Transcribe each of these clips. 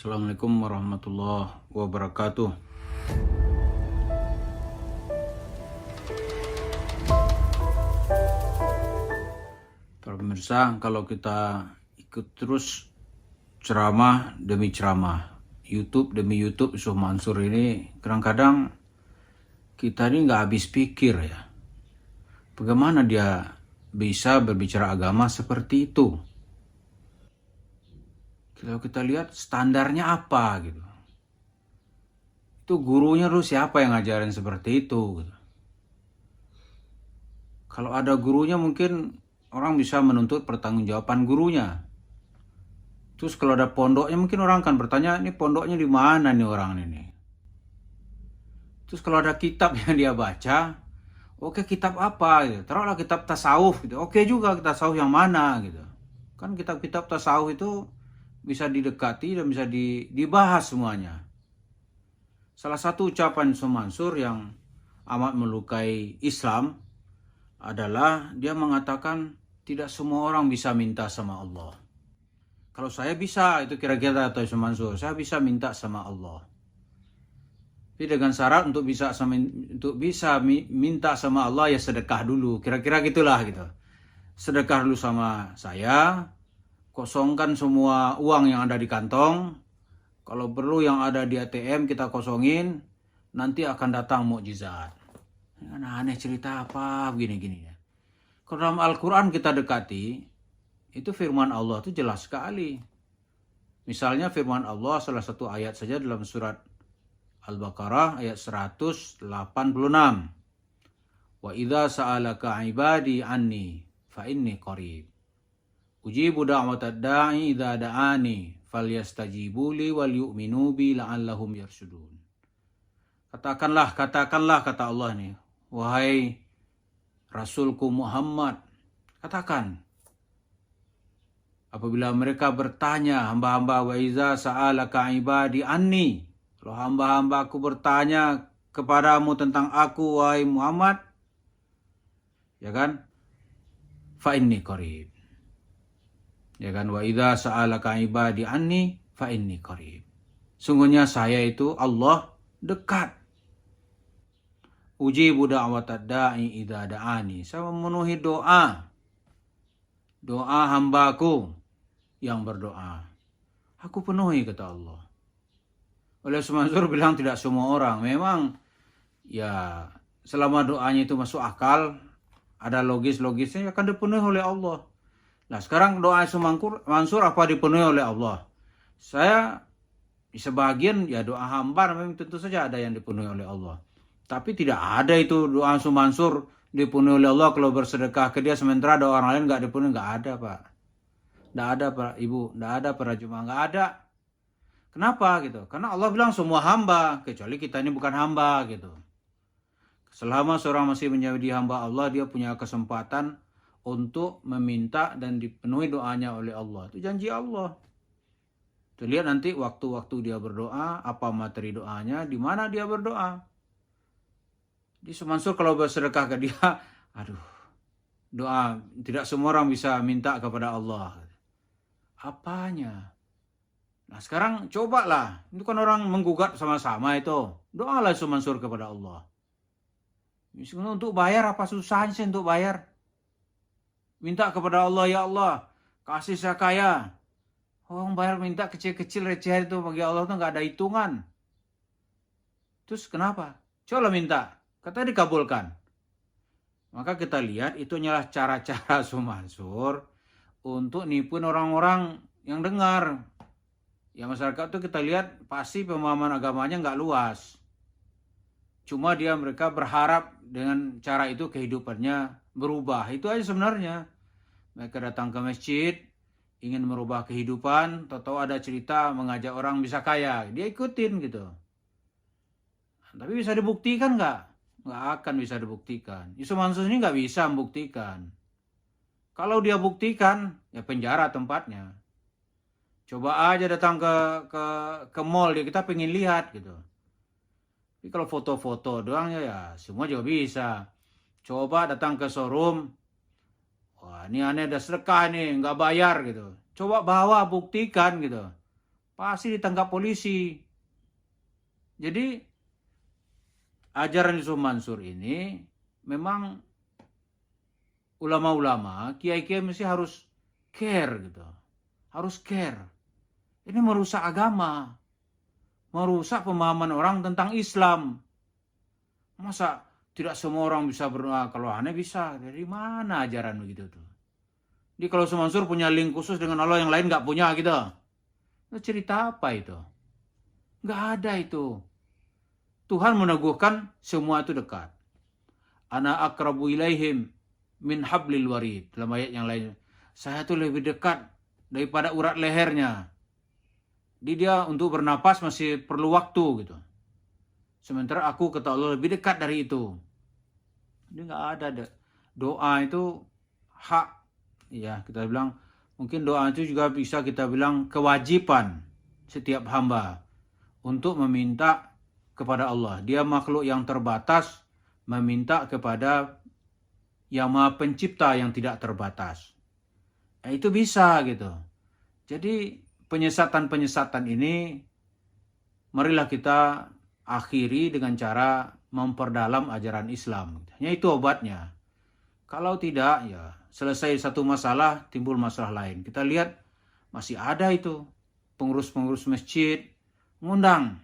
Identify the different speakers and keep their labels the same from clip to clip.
Speaker 1: Assalamualaikum warahmatullahi wabarakatuh. Para pemirsa, kalau kita ikut terus ceramah demi ceramah, YouTube demi YouTube, Yusuf Mansur ini kadang-kadang kita ini nggak habis pikir ya. Bagaimana dia bisa berbicara agama seperti itu? Kalau kita lihat standarnya apa gitu. Itu gurunya dulu siapa yang ngajarin seperti itu gitu. Kalau ada gurunya mungkin orang bisa menuntut pertanggungjawaban gurunya. Terus kalau ada pondoknya mungkin orang akan bertanya, ini pondoknya di mana nih orang ini? Terus kalau ada kitab yang dia baca, oke, kitab apa gitu. Taruhlah kitab tasawuf gitu. Oke juga kitab tasawuf yang mana gitu. Kan kitab-kitab tasawuf itu bisa didekati dan bisa dibahas semuanya. Salah satu ucapan Yusuf Mansur yang amat melukai Islam adalah dia mengatakan tidak semua orang bisa minta sama Allah. Kalau saya bisa, itu kira-kira atau Yusuf Mansur, saya bisa minta sama Allah. Tapi dengan syarat untuk bisa minta sama Allah ya sedekah dulu, kira-kira gitulah gitu. Sedekah dulu sama saya, kosongkan semua uang yang ada di kantong. Kalau perlu yang ada di ATM kita kosongin, nanti akan datang mukjizat. Aneh cerita apa begini-gini ya. Kalau dalam Al-Quran kita dekati, itu firman Allah itu jelas sekali. Misalnya firman Allah salah satu ayat saja dalam surat Al-Baqarah ayat 186. Wa idza sa'alaka ibadi anni fa inni qarib. Ujibu da'watad da'i idza da'ani falyastajibu li wal yu'minu bi la'allahum yarshudun. Katakanlah kata Allah nih, wahai Rasulku Muhammad, katakan apabila mereka bertanya, hamba-hamba wa iza sa'alaka ibadi anni, kalau hamba-hambaku bertanya kepadamu tentang aku wahai Muhammad, ya kan, fa inni qarib, ya kan, wa iza sa'alaka ibadi anni fa inni qarib, sungguhnya saya itu Allah dekat. Ujibu da'watad da'i idza da'ani, saya memenuhi doa hambaku yang berdoa, aku penuhi, kata Allah. Oleh Yusuf Mansur bilang tidak semua orang. Memang ya selama doanya itu masuk akal, ada logis-logisnya, akan dipenuhi oleh Allah. Nah sekarang doa Yusuf Mansur apa dipenuhi oleh Allah? Saya sebagian ya doa hamba memang tentu saja ada yang dipenuhi oleh Allah. Tapi tidak ada itu doa Yusuf Mansur dipenuhi oleh Allah kalau bersedekah ke dia, sementara doa orang lain nggak dipenuhi. Nggak ada, Pak. Nggak ada, Pak Ibu. Nggak ada, para jemaah. Nggak ada. Kenapa gitu? Karena Allah bilang semua hamba, kecuali kita ini bukan hamba gitu. Selama seorang masih menjadi hamba Allah, dia punya kesempatan untuk meminta dan dipenuhi doanya oleh Allah. Itu janji Allah. Tuh, lihat nanti waktu-waktu dia berdoa, apa materi doanya, di mana dia berdoa. Di Yusuf Mansur kalau bersedekah ke dia, aduh, doa tidak semua orang bisa minta kepada Allah. Apanya? Nah sekarang cobalah, itu kan orang menggugat sama-sama itu. Doalah Yusuf Mansur kepada Allah. Misalnya untuk bayar, apa susahnya sih untuk bayar? Minta kepada Allah, ya Allah, kasih saya kaya. Orang bayar minta kecil-kecil receh itu bagi Allah itu nggak ada hitungan. Terus kenapa? Coba minta. Kata dikabulkan. Maka kita lihat itu hanyalah cara-cara Yusuf Mansur untuk nipu orang-orang yang dengar. Ya masyarakat itu kita lihat pasti pemahaman agamanya nggak luas. Cuma mereka berharap dengan cara itu kehidupannya berubah. Itu aja sebenarnya. Mereka datang ke masjid, ingin merubah kehidupan, tahu ada cerita mengajak orang bisa kaya. Dia ikutin gitu. Tapi bisa dibuktikan nggak? Nggak akan bisa dibuktikan. Yusuf Mansur ini nggak bisa membuktikan. Kalau dia buktikan, ya penjara tempatnya. Coba aja datang ke mall, kita pengen lihat gitu. Tapi kalau foto-foto doang ya semua juga bisa. Coba datang ke showroom, wah ini aneh ada sedekah nih, nggak bayar gitu. Coba bawa buktikan gitu. pasti ditangkap polisi. Jadi ajaran Yusuf Mansur ini memang ulama-ulama, kiai-kiai mesti harus care gitu. Harus care. Ini merusak agama. Merusak pemahaman orang tentang Islam. Masa tidak semua orang bisa berdoa? Kalau aneh bisa. Dari mana ajaran begitu tuh? Jadi kalau Yusuf Mansur punya link khusus dengan Allah, yang lain nggak punya gitu. Itu cerita apa itu? Nggak ada itu. Tuhan meneguhkan semua itu dekat. Ana akrabu ilaihim min hablil warid. Dalam ayat yang lain. Saya tuh lebih dekat daripada urat lehernya. Dia untuk bernapas masih perlu waktu gitu. Sementara aku kata Allah lebih dekat dari itu. Jadi nggak ada doa itu hak. Ya, kita bilang mungkin doa itu juga bisa kita bilang kewajiban setiap hamba untuk meminta kepada Allah. Dia makhluk yang terbatas, meminta kepada yang Maha Pencipta yang tidak terbatas. Itu bisa gitu. Jadi penyesatan-penyesatan ini marilah kita akhiri dengan cara memperdalam ajaran Islam. Hanya itu obatnya. Kalau tidak, ya selesai satu masalah, timbul masalah lain. Kita lihat masih ada itu pengurus-pengurus masjid ngundang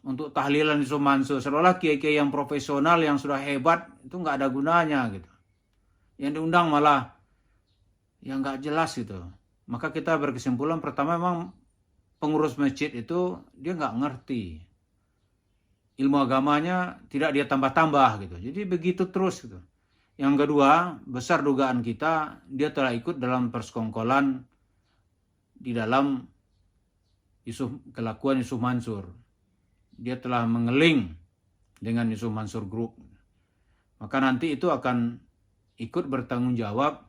Speaker 1: untuk tahlilan Yusuf Mansur. Seolah kiai-kiai yang profesional yang sudah hebat itu nggak ada gunanya gitu. Yang diundang malah yang nggak jelas gitu. Maka kita berkesimpulan pertama memang pengurus masjid itu dia nggak ngerti. Ilmu agamanya tidak dia tambah-tambah gitu. Jadi begitu terus gitu. Yang kedua, besar dugaan kita dia telah ikut dalam persekongkolan di dalam kelakuan Yusuf Mansur. Dia telah mengeling dengan Yusuf Mansur Group. Maka nanti itu akan ikut bertanggung jawab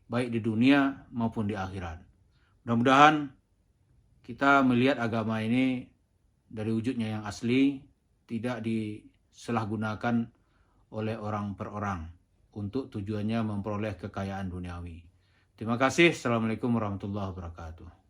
Speaker 1: baik di dunia maupun di akhirat. Mudah-mudahan kita melihat agama ini dari wujudnya yang asli, tidak disalahgunakan oleh orang per orang untuk tujuannya memperoleh kekayaan duniawi. Terima kasih. Assalamualaikum warahmatullahi wabarakatuh.